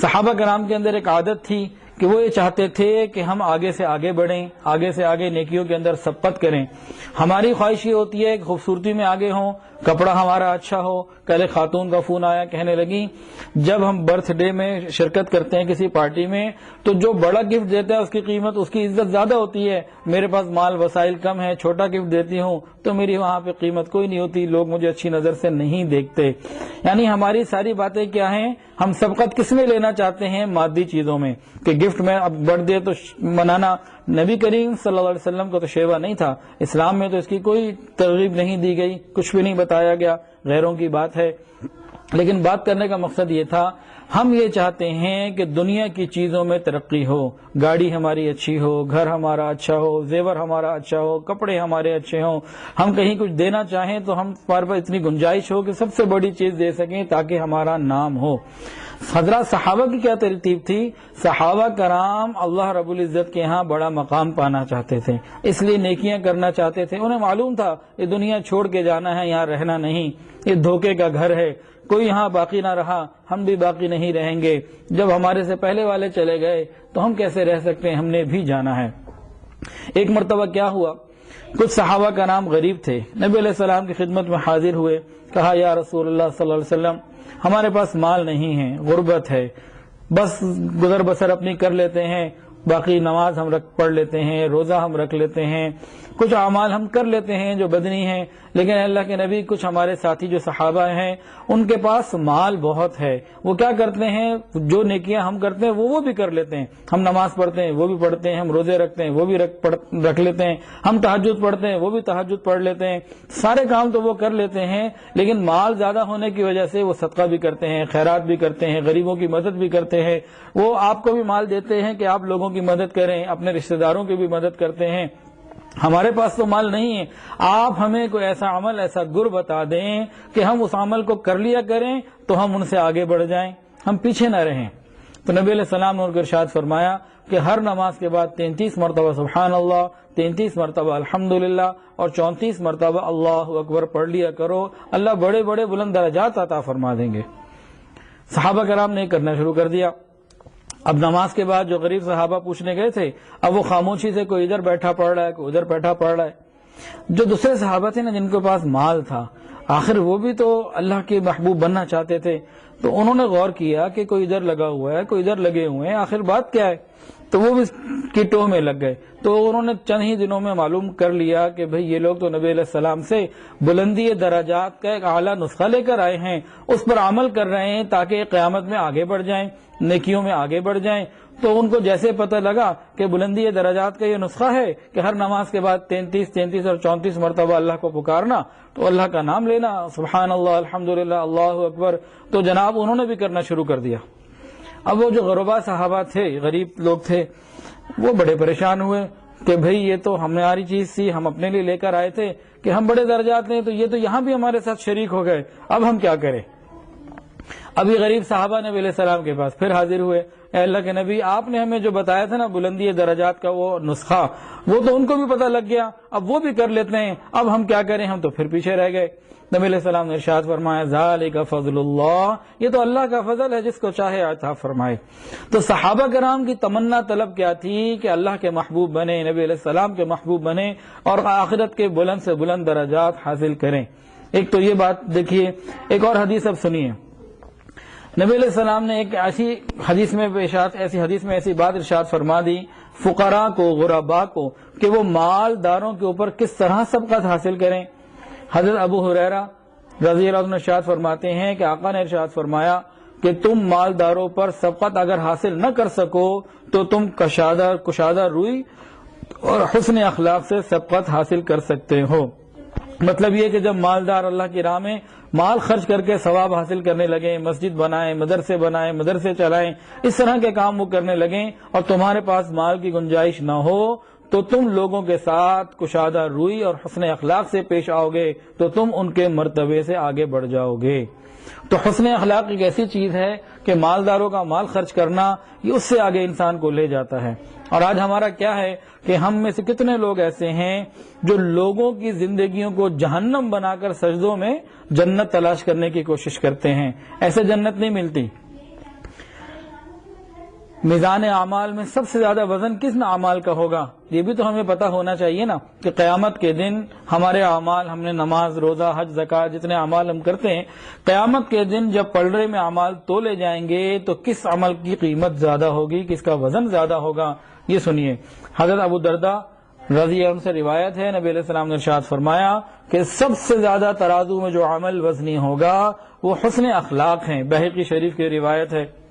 صحابہ کرام کے اندر ایک عادت تھی کہ وہ یہ چاہتے تھے کہ ہم آگے سے آگے بڑھیں، آگے سے آگے نیکیوں کے اندر سبقت کریں۔ ہماری خواہش یہ ہوتی ہے کہ خوبصورتی میں آگے ہوں، کپڑا ہمارا اچھا ہو۔ کل ایک خاتون کا فون آیا، کہنے لگی جب ہم برتھ ڈے میں شرکت کرتے ہیں کسی پارٹی میں تو جو بڑا گفٹ دیتا ہے اس کی قیمت، اس کی عزت زیادہ ہوتی ہے، میرے پاس مال وسائل کم ہے، چھوٹا گفٹ دیتی ہوں تو میری وہاں پہ قیمت کوئی نہیں ہوتی، لوگ مجھے اچھی نظر سے نہیں دیکھتے۔ یعنی ہماری ساری باتیں کیا ہیں، ہم سبقت کس میں لینا چاہتے ہیں؟ مادی چیزوں میں، کہ گفٹ میں اب برتھ ڈے تو منانا، نبی کریم صلی اللہ علیہ وسلم کو تو شیوا نہیں تھا، اسلام میں تو اس کی کوئی ترغیب نہیں دی گئی، کچھ بھی نہیں بتایا گیا، غیروں کی بات ہے۔ لیکن بات کرنے کا مقصد یہ تھا، ہم یہ چاہتے ہیں کہ دنیا کی چیزوں میں ترقی ہو، گاڑی ہماری اچھی ہو، گھر ہمارا اچھا ہو، زیور ہمارا اچھا ہو، کپڑے ہمارے اچھے ہوں، ہم کہیں کچھ دینا چاہیں تو ہم ہمارے پاس اتنی گنجائش ہو کہ سب سے بڑی چیز دے سکیں تاکہ ہمارا نام ہو۔ حضرات صحابہ کی کیا ترتیب تھی؟ صحابہ کرام اللہ رب العزت کے ہاں بڑا مقام پانا چاہتے تھے، اس لیے نیکیاں کرنا چاہتے تھے۔ انہیں معلوم تھا یہ دنیا چھوڑ کے جانا ہے، یہاں رہنا نہیں، یہ دھوکے کا گھر ہے، کوئی یہاں باقی نہ رہا، ہم بھی باقی نہیں رہیں گے۔ جب ہمارے سے پہلے والے چلے گئے تو ہم کیسے رہ سکتے ہیں، ہم نے بھی جانا ہے۔ ایک مرتبہ کیا ہوا، کچھ صحابہ کا نام غریب تھے، نبی علیہ السلام کی خدمت میں حاضر ہوئے، کہا یا رسول اللہ صلی اللہ علیہ وسلم ہمارے پاس مال نہیں ہے، غربت ہے، بس گزر بسر اپنی کر لیتے ہیں، باقی نماز ہم پڑھ لیتے ہیں، روزہ ہم رکھ لیتے ہیں، کچھ اعمال ہم کر لیتے ہیں جو بدنی ہیں، لیکن اللہ کے نبی کچھ ہمارے ساتھی جو صحابہ ہیں ان کے پاس مال بہت ہے، وہ کیا کرتے ہیں، جو نیکیاں ہم کرتے ہیں وہ بھی کر لیتے ہیں، ہم نماز پڑھتے ہیں وہ بھی پڑھتے ہیں، ہم روزے رکھتے ہیں وہ بھی رکھ لیتے ہیں، ہم تہجد پڑھتے ہیں وہ بھی تہجد پڑھ لیتے ہیں، سارے کام تو وہ کر لیتے ہیں، لیکن مال زیادہ ہونے کی وجہ سے وہ صدقہ بھی کرتے ہیں، خیرات بھی کرتے ہیں، غریبوں کی مدد بھی کرتے ہیں، وہ آپ کو بھی مال دیتے ہیں کہ آپ لوگوں کی مدد کریں، اپنے رشتہ داروں کی بھی مدد کرتے ہیں۔ ہمارے پاس تو مال نہیں ہے، آپ ہمیں کوئی ایسا عمل، ایسا گر بتا دیں کہ ہم اس عمل کو کر لیا کریں تو ہم ان سے آگے بڑھ جائیں، ہم پیچھے نہ رہیں۔ تو نبی علیہ السلام نے ان کو ارشاد فرمایا کہ ہر نماز کے بعد 33 مرتبہ سبحان اللہ، 33 مرتبہ الحمدللہ اور 34 مرتبہ اللہ اکبر پڑھ لیا کرو، اللہ بڑے بڑے بلند درجات عطا فرما دیں گے۔ صحابہ کرام نے کرنا شروع کر دیا۔ اب نماز کے بعد جو غریب صحابہ پوچھنے گئے تھے، اب وہ خاموشی سے کوئی ادھر بیٹھا پڑھ رہا ہے، کوئی ادھر بیٹھا پڑھ رہا ہے۔ جو دوسرے صحابہ تھے نا، جن کے پاس مال تھا، آخر وہ بھی تو اللہ کے محبوب بننا چاہتے تھے، تو انہوں نے غور کیا کہ کوئی ادھر لگا ہوا ہے، کوئی ادھر لگے ہوئے ہیں، آخر بات کیا ہے، تو وہ بھی کٹوں میں لگ گئے۔ تو انہوں نے چند ہی دنوں میں معلوم کر لیا کہ بھئی یہ لوگ تو نبی علیہ السلام سے بلندی درجات کا ایک اعلیٰ نسخہ لے کر آئے ہیں، اس پر عمل کر رہے ہیں تاکہ قیامت میں آگے بڑھ جائیں، نیکیوں میں آگے بڑھ جائیں۔ تو ان کو جیسے پتہ لگا کہ بلندی درجات کا یہ نسخہ ہے کہ ہر نماز کے بعد 33 اور 34 مرتبہ اللہ کو پکارنا، تو اللہ کا نام لینا، سبحان اللہ، الحمدللہ، اللہ اکبر، تو جناب انہوں نے بھی کرنا شروع کر دیا۔ اب وہ جو غربا صحابہ تھے، غریب لوگ تھے، وہ بڑے پریشان ہوئے کہ بھئی یہ تو ہماری چیز تھی، ہم اپنے لیے لے کر آئے تھے کہ ہم بڑے درجات لیں، تو یہ تو یہاں بھی ہمارے ساتھ شریک ہو گئے، اب ہم کیا کریں؟ ابھی غریب صحابہ نبی علیہ السلام کے پاس پھر حاضر ہوئے، اے اللہ کے نبی، آپ نے ہمیں جو بتایا تھا نا بلندی درجات کا وہ نسخہ، وہ تو ان کو بھی پتہ لگ گیا، اب وہ بھی کر لیتے ہیں، اب ہم کیا کریں، ہم تو پھر پیچھے رہ گئے۔ نبی علیہ السلام نے ارشاد فرمایا ذالک فضل اللہ، یہ تو اللہ کا فضل ہے، جس کو چاہے عطا فرمائے۔ تو صحابہ کرام کی تمنا طلب کیا تھی کہ اللہ کے محبوب بنے، نبی علیہ السلام کے محبوب بنے اور آخرت کے بلند سے بلند درجات حاصل کریں۔ ایک تو یہ بات دیکھیے، ایک اور حدیث اب سنیے۔ نبی علیہ السلام نے ایک ایسی حدیث میں ایسی بات ارشاد فرما دی فقراء کو، غرباء کو، کہ وہ مالداروں کے اوپر کس طرح سبقت حاصل کریں۔ حضرت ابو ہریرہ رضی اللہ عنہ ارشاد فرماتے ہیں کہ آقا نے ارشاد فرمایا کہ تم مالداروں پر سبقت اگر حاصل نہ کر سکو تو تم کشادہ روئی اور حسن اخلاق سے سبقت حاصل کر سکتے ہو۔ مطلب یہ کہ جب مالدار اللہ کی راہ میں مال خرچ کر کے ثواب حاصل کرنے لگیں، مسجد بنائیں، مدرسے چلائیں، اس طرح کے کام وہ کرنے لگیں، اور تمہارے پاس مال کی گنجائش نہ ہو تو تم لوگوں کے ساتھ کشادہ روئی اور حسن اخلاق سے پیش آؤ گے تو تم ان کے مرتبے سے آگے بڑھ جاؤ گے۔ تو حسن اخلاق ایک ایسی چیز ہے کہ مالداروں کا مال خرچ کرنا یہ اس سے آگے انسان کو لے جاتا ہے۔ اور آج ہمارا کیا ہے کہ ہم میں سے کتنے لوگ ایسے ہیں جو لوگوں کی زندگیوں کو جہنم بنا کر سجدوں میں جنت تلاش کرنے کی کوشش کرتے ہیں، ایسے جنت نہیں ملتی۔ میزان اعمال میں سب سے زیادہ وزن کس اعمال کا ہوگا؟ یہ بھی تو ہمیں پتہ ہونا چاہیے نا کہ قیامت کے دن ہمارے اعمال، ہم نے نماز، روزہ، حج، زکوٰۃ جتنے اعمال ہم کرتے ہیں، قیامت کے دن جب پلڑے میں اعمال تولے جائیں گے تو کس عمل کی قیمت زیادہ ہوگی، کس کا وزن زیادہ ہوگا؟ یہ سنیے، حضرت ابو درداء رضی اللہ عنہ سے روایت ہے، نبی علیہ السلام نے ارشاد فرمایا کہ سب سے زیادہ ترازو میں جو عمل وزنی ہوگا وہ حسن اخلاق ہیں۔ بہقی شریف کی روایت ہے۔